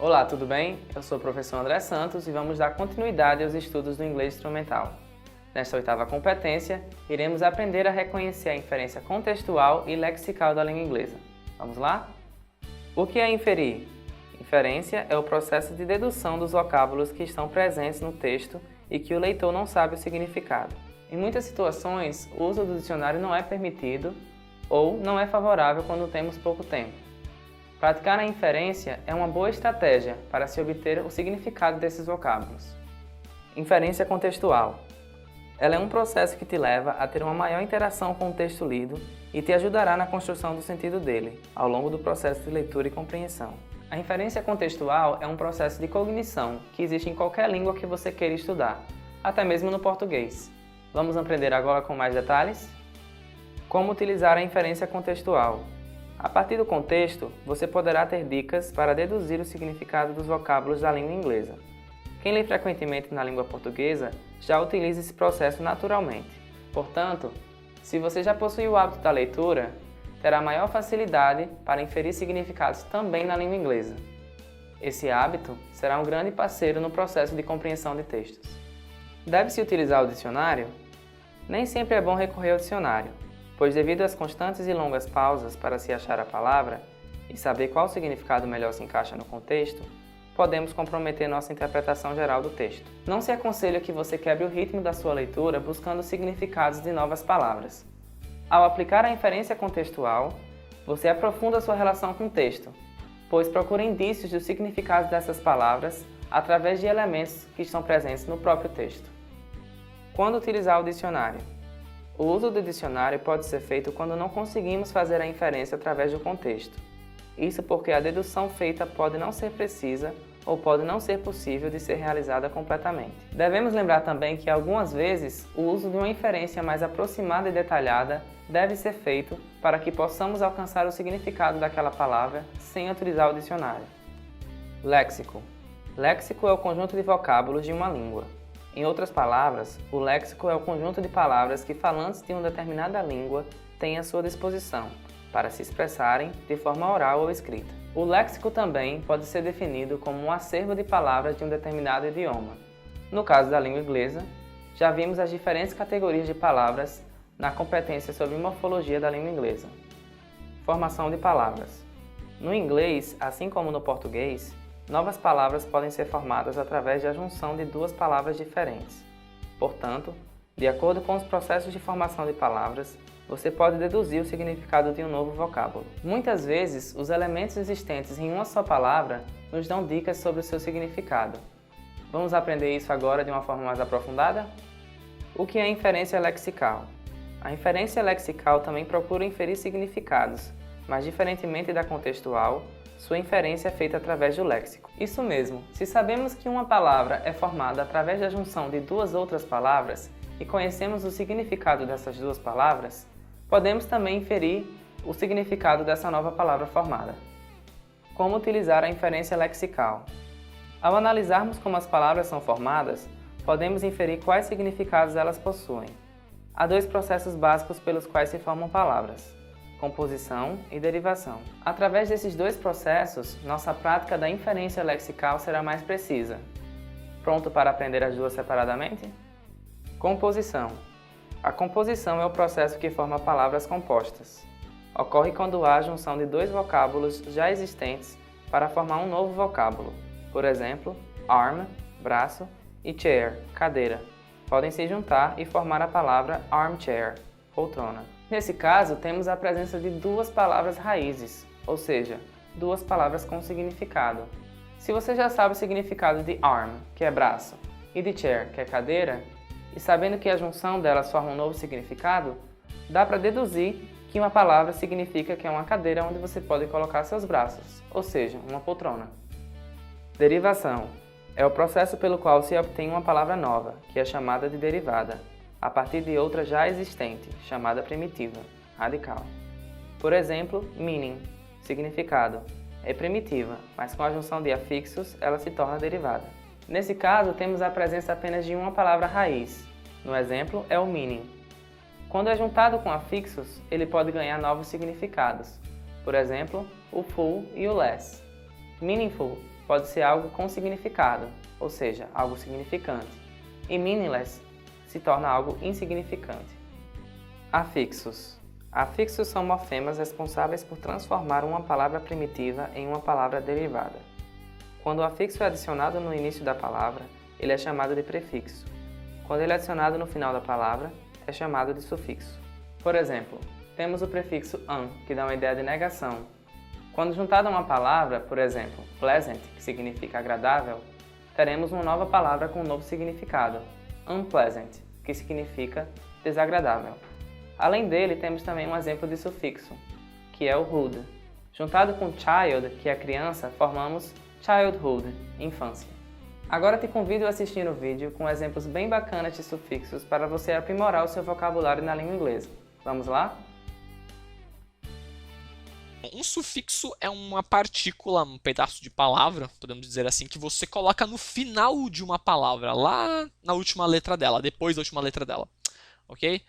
Olá, tudo bem? Eu sou o professor André Santos e vamos dar continuidade aos estudos do inglês instrumental. Nesta oitava competência, iremos aprender a reconhecer a inferência contextual e lexical da língua inglesa. Vamos lá? O que é inferir? Inferência é o processo de dedução dos vocábulos que estão presentes no texto e que o leitor não sabe o significado. Em muitas situações, o uso do dicionário não é permitido ou não é favorável quando temos pouco tempo. Praticar a inferência é uma boa estratégia para se obter o significado desses vocábulos. Inferência contextual. Ela é um processo que te leva a ter uma maior interação com o texto lido e te ajudará na construção do sentido dele, ao longo do processo de leitura e compreensão. A inferência contextual é um processo de cognição que existe em qualquer língua que você queira estudar, até mesmo no português. Vamos aprender agora com mais detalhes? Como utilizar a inferência contextual? A partir do contexto, você poderá ter dicas para deduzir o significado dos vocábulos da língua inglesa. Quem lê frequentemente na língua portuguesa já utiliza esse processo naturalmente. Portanto, se você já possui o hábito da leitura, terá maior facilidade para inferir significados também na língua inglesa. Esse hábito será um grande parceiro no processo de compreensão de textos. Deve-se utilizar o dicionário? Nem sempre é bom recorrer ao dicionário, pois devido às constantes e longas pausas para se achar a palavra e saber qual significado melhor se encaixa no contexto, podemos comprometer nossa interpretação geral do texto. Não se aconselha que você quebre o ritmo da sua leitura buscando significados de novas palavras. Ao aplicar a inferência contextual, você aprofunda sua relação com o texto, pois procura indícios do significado dessas palavras através de elementos que estão presentes no próprio texto. Quando utilizar o dicionário? O uso do dicionário pode ser feito quando não conseguimos fazer a inferência através do contexto. Isso porque a dedução feita pode não ser precisa ou pode não ser possível de ser realizada completamente. Devemos lembrar também que algumas vezes o uso de uma inferência mais aproximada e detalhada deve ser feito para que possamos alcançar o significado daquela palavra sem utilizar o dicionário. Léxico. Léxico é o conjunto de vocábulos de uma língua. Em outras palavras, o léxico é o conjunto de palavras que falantes de uma determinada língua têm à sua disposição para se expressarem de forma oral ou escrita. O léxico também pode ser definido como um acervo de palavras de um determinado idioma. No caso da língua inglesa, já vimos as diferentes categorias de palavras na competência sobre morfologia da língua inglesa. Formação de palavras. No inglês, assim como no português, novas palavras podem ser formadas através da junção de duas palavras diferentes. Portanto, de acordo com os processos de formação de palavras, você pode deduzir o significado de um novo vocábulo. Muitas vezes, os elementos existentes em uma só palavra nos dão dicas sobre o seu significado. Vamos aprender isso agora de uma forma mais aprofundada? O que é inferência lexical? A inferência lexical também procura inferir significados, mas diferentemente da contextual, sua inferência é feita através do léxico. Isso mesmo, se sabemos que uma palavra é formada através da junção de duas outras palavras e conhecemos o significado dessas duas palavras, podemos também inferir o significado dessa nova palavra formada. Como utilizar a inferência lexical? Ao analisarmos como as palavras são formadas, podemos inferir quais significados elas possuem. Há dois processos básicos pelos quais se formam palavras: composição e derivação. Através desses dois processos, nossa prática da inferência lexical será mais precisa. Pronto para aprender as duas separadamente? Composição. A composição é o processo que forma palavras compostas. Ocorre quando há a junção de dois vocábulos já existentes para formar um novo vocábulo. Por exemplo, arm, braço, e chair, cadeira. Podem se juntar e formar a palavra armchair, poltrona. Nesse caso, temos a presença de duas palavras raízes, ou seja, duas palavras com significado. Se você já sabe o significado de arm, que é braço, e de chair, que é cadeira, e sabendo que a junção delas forma um novo significado, dá para deduzir que uma palavra significa que é uma cadeira onde você pode colocar seus braços, ou seja, uma poltrona. Derivação é o processo pelo qual se obtém uma palavra nova, que é chamada de derivada, a partir de outra já existente, chamada primitiva, radical. Por exemplo, meaning, significado, é primitiva, mas com a junção de afixos ela se torna derivada. Nesse caso, temos a presença apenas de uma palavra raiz. No exemplo, é o meaning. Quando é juntado com afixos, ele pode ganhar novos significados. Por exemplo, o full e o less. Meaningful pode ser algo com significado, ou seja, algo significante. E meaningless se torna algo insignificante. Afixos. Afixos são morfemas responsáveis por transformar uma palavra primitiva em uma palavra derivada. Quando o afixo é adicionado no início da palavra, ele é chamado de prefixo. Quando ele é adicionado no final da palavra, é chamado de sufixo. Por exemplo, temos o prefixo un, que dá uma ideia de negação. Quando juntado a uma palavra, por exemplo, pleasant, que significa agradável, teremos uma nova palavra com um novo significado, unpleasant, que significa desagradável. Além dele, temos também um exemplo de sufixo, que é o hood. Juntado com child, que é criança, formamos childhood, infância. Agora te convido a assistir o vídeo com exemplos bem bacanas de sufixos para você aprimorar o seu vocabulário na língua inglesa. Vamos lá? Um sufixo é uma partícula, um pedaço de palavra, podemos dizer assim, que você coloca no final de uma palavra, lá na última letra dela, depois da última letra dela, ok?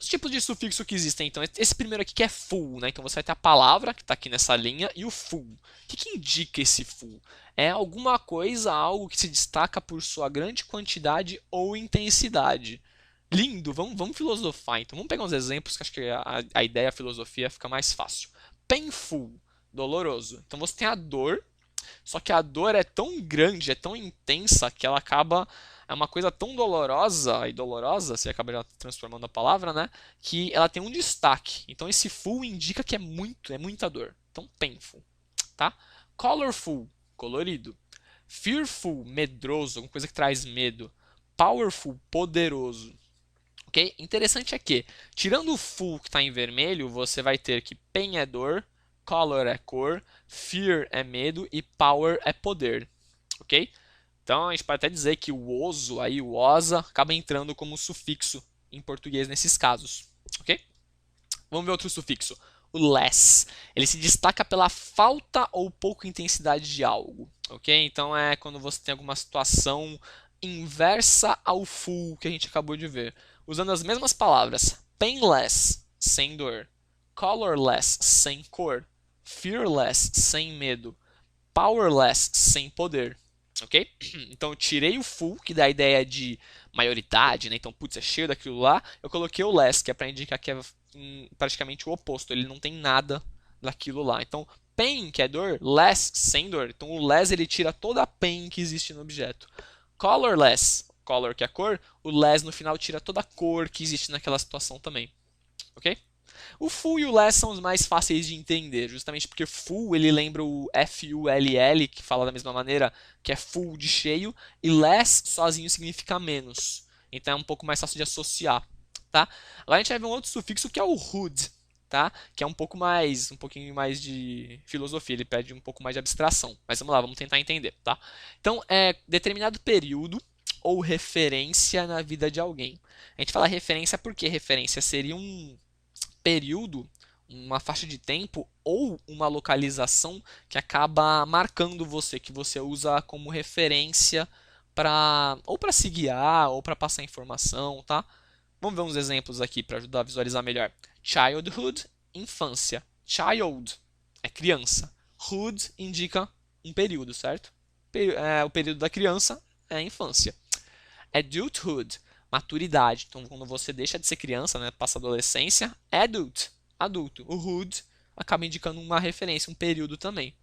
Os tipos de sufixo que existem, então, esse primeiro aqui que é full, né? Então você vai ter a palavra, que está aqui nessa linha, e o full. O que indica esse full? É alguma coisa, algo que se destaca por sua grande quantidade ou intensidade. Lindo, vamos filosofar, então. Vamos pegar uns exemplos, que acho que a ideia, a filosofia fica mais fácil. Painful, doloroso. Então você tem a dor, só que a dor é tão grande, é tão intensa, que ela acaba... É uma coisa tão dolorosa e dolorosa, você acaba já transformando a palavra, né? Que ela tem um destaque. Então esse full indica que é muita dor. Então painful, tá? Colorful, colorido. Fearful, medroso, alguma coisa que traz medo. Powerful, poderoso. Ok? Interessante é que, tirando o full que está em vermelho, você vai ter que pain é dor, color é cor, fear é medo e power é poder. Ok? Então a gente pode até dizer que o oso, aí, o osa, acaba entrando como sufixo em português nesses casos. Ok? Vamos ver outro sufixo. O less. Ele se destaca pela falta ou pouca intensidade de algo. Ok? Então é quando você tem alguma situação inversa ao full que a gente acabou de ver. Usando as mesmas palavras. Painless, sem dor. Colorless, sem cor. Fearless, sem medo. Powerless, sem poder. Ok? Então eu tirei o full, que dá a ideia de maioridade, né? Então, putz, é cheio daquilo lá. Eu coloquei o less, que é para indicar que é praticamente o oposto. Ele não tem nada daquilo lá. Então, pain, que é dor, less, sem dor. Então, o less ele tira toda a pain que existe no objeto. Colorless, color, que é a cor, o less no final tira toda a cor que existe naquela situação também. Ok? O full e o less são os mais fáceis de entender, justamente porque full ele lembra o F-U-L-L, que fala da mesma maneira, que é full de cheio, e less sozinho significa menos. Então é um pouco mais fácil de associar, tá? Agora a gente vai ver um outro sufixo que é o hood, tá? Que é um pouquinho mais de filosofia, ele pede um pouco mais de abstração. Mas vamos lá, vamos tentar entender, tá? Então é determinado período ou referência na vida de alguém. A gente fala referência porque referência seria um período, uma faixa de tempo ou uma localização que acaba marcando você, que você usa como referência para se guiar ou para passar informação, tá? Vamos ver uns exemplos aqui para ajudar a visualizar melhor. Childhood, infância. Child é criança. Hood indica um período, certo? O período da criança é a infância. Adulthood, maturidade. Então, quando você deixa de ser criança, né, passa a adolescência, adulto. O hood acaba indicando uma referência, um período também.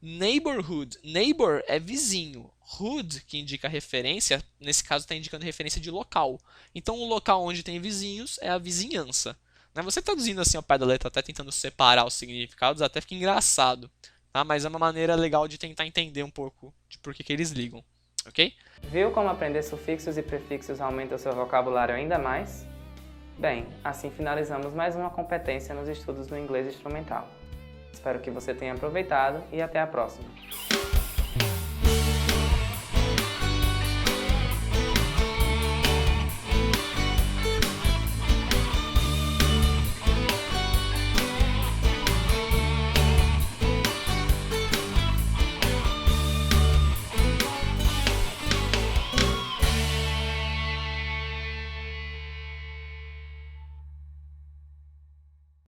Neighborhood, neighbor é vizinho. Hood, que indica referência, nesse caso está indicando referência de local. Então, o local onde tem vizinhos é a vizinhança. Né? Você traduzindo assim ao pé da letra, até tentando separar os significados, até fica engraçado. Tá? Mas é uma maneira legal de tentar entender um pouco de por que eles ligam. Ok? Viu como aprender sufixos e prefixos aumenta o seu vocabulário ainda mais? Bem, assim finalizamos mais uma competência nos estudos do inglês instrumental. Espero que você tenha aproveitado e até a próxima!